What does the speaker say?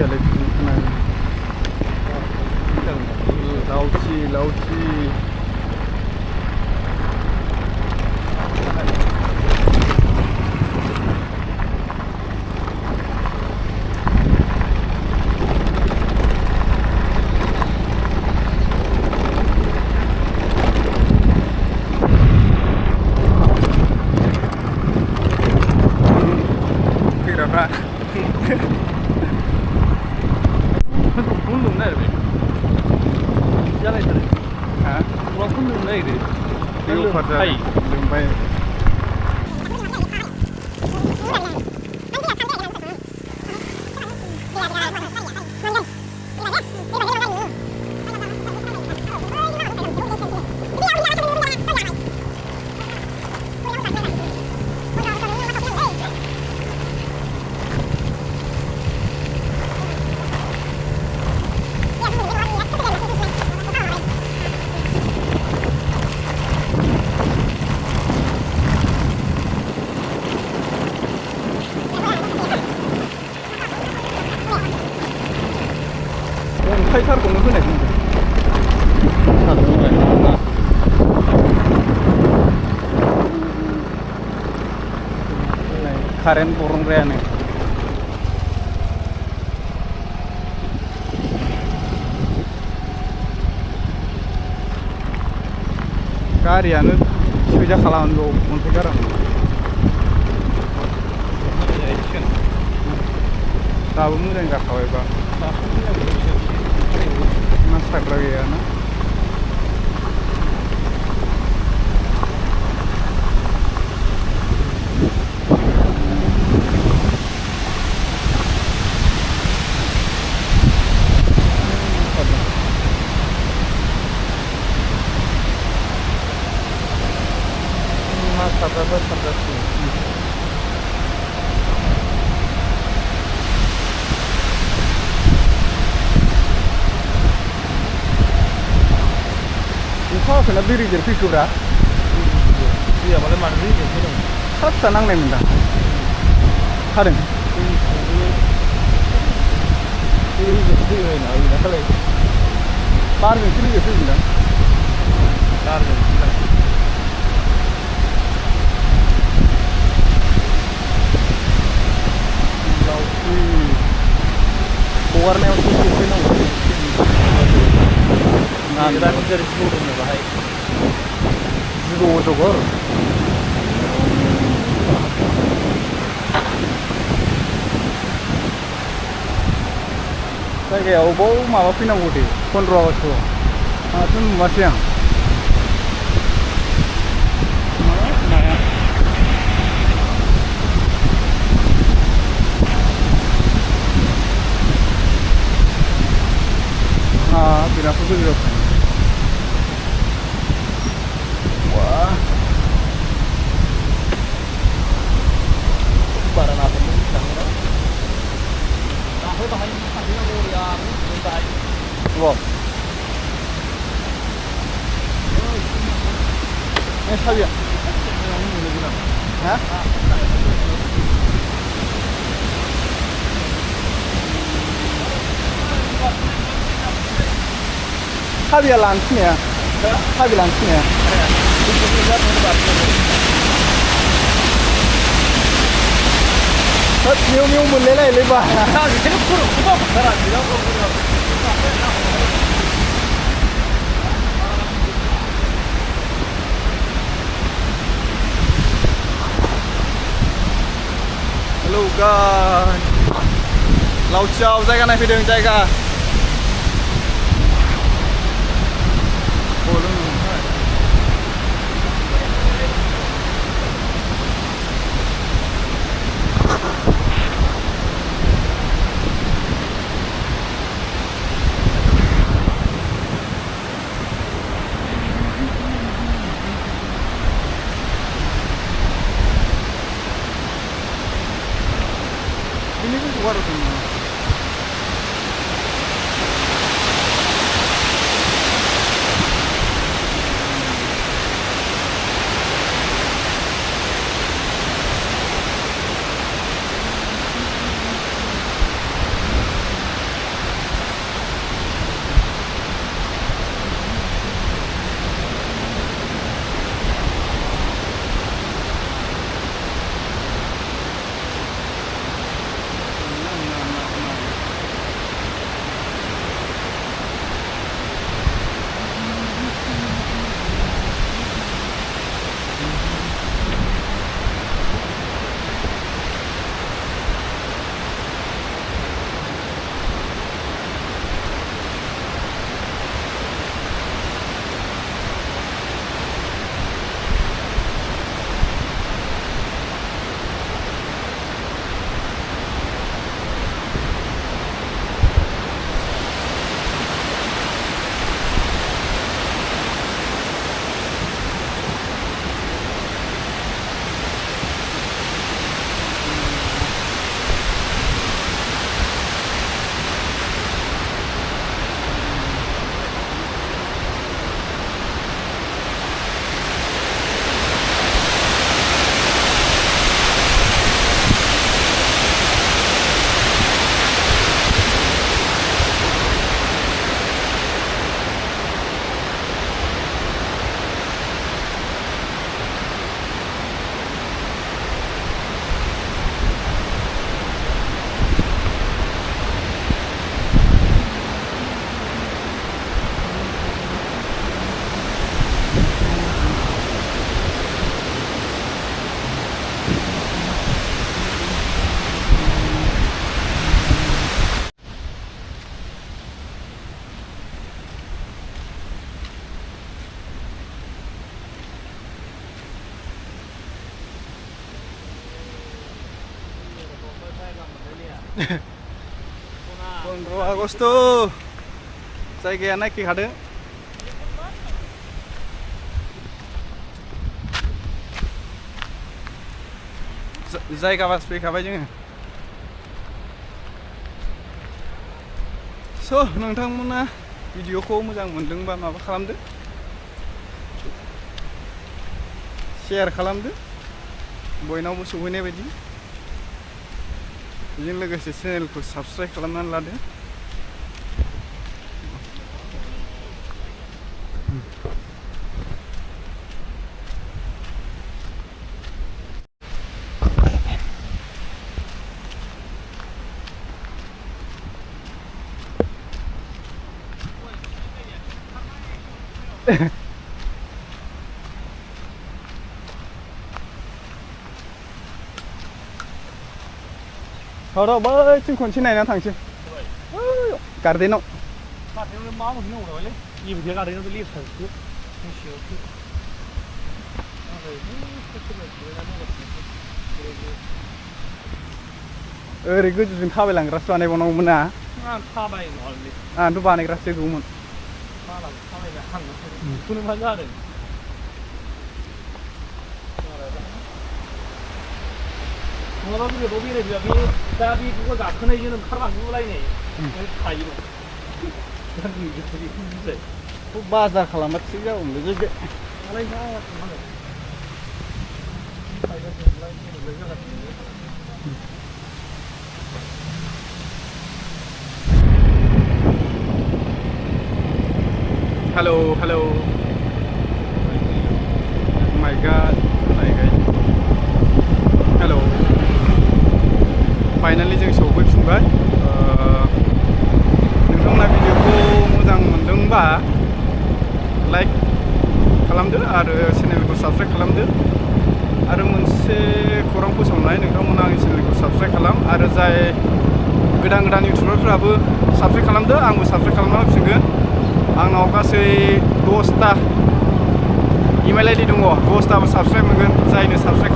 लावथियालाय बिदि खोनायो लावथि लावथि figurará Kunlung này giá này thôi hả nó kunlung này đi kunlung hay lung bay 칼사로 공을 흔해 근데 다 넘어가야 karen burung reane 가리아는 시작 하라는 거 어떻게 알아? 다음 문제인가 가봐봐. masak lagi ya, nah. Masak apa seperti ini? Kau kena diri jadi figura. Iya, malah mana diri jadi. Harus senang nih minta. Harus. Diri jadi nih, ini nak lagi. Parmi diri jadi minta. Parmi. Lauti. Warna yang putih itu nih. Nah, kita mencari seluruhnya bahaya. Jogor. Saya kayak obol malah pindah budi. Kontrol itu. Ah, itu masih yang. Ah, tidak fokus. Wah, barang apa nih kamera? Tahu bahaya tadi aku yang minta. Wow. Sabi ya? Hah? Sabi ya langsung ya? Sabi langsung ya? Miu mulai lah lebar. Hello guys. Lau Chao जायगा नायफैदों जायगा. Ini kan keluar tuh. 15 Agust जायगाया नायखैखादो जायगा बास फैखाबाय जोङो स' नोंथांमोना भिडिअखौ मोजां मोनदोंबा माबा खालामदो शेयार खालामदो बयनावबो सौहैनाय बायदि बेजों लोगोसे चेनेलखौ साबस्क्राइब खालामनानै लादो र' बैथिं खनसे नायनानै थांसै गार्डेनाव गार्डेनाव मा मोननो उनावलै लिबो गार्डेनाव लिब थांसै मुसियाव ओरै गोजौजों थाबायलांग्रासो बानायबावनांगौमोन ना आं थाबायनो हागोनलै आंथ' बानायग्रासो गौमोन थाबायनो हागोन बेखौनो मा जादों नङाबा गोदोआव बेरायबोआ बे दा बेखौ गाखोनायजों ओंखारलांजोबलायनाय थायो बाजार खालामबा थिग जागौमोनलै जायगाया मालाय मा थांनांगौ Hello, hello. Oh my God. Hi guys. Hello. Finally जों सौफैफिनबाय नोंथांमोना भिडिअखौ मोजां मोनदोंबा लाइक खालामदो आरो चेनेलखौ साबस्क्राइब खालामदो आरो मोनसे खौरां फोसावनाय नोंथांमोना आंनि चेनेलखौ साबस्क्राइब खालाम आरो जाय गोदान गोदान इउटुबारफोराबो साबस्क्राइब खालामदो आंबो साबस्क्राइब खालामना होफिनगोन आंनाव गासै 10टा इमेल आइडि दङ 10टाबो साबस्क्राइब मोनगोन जायनो साबस्क्राइब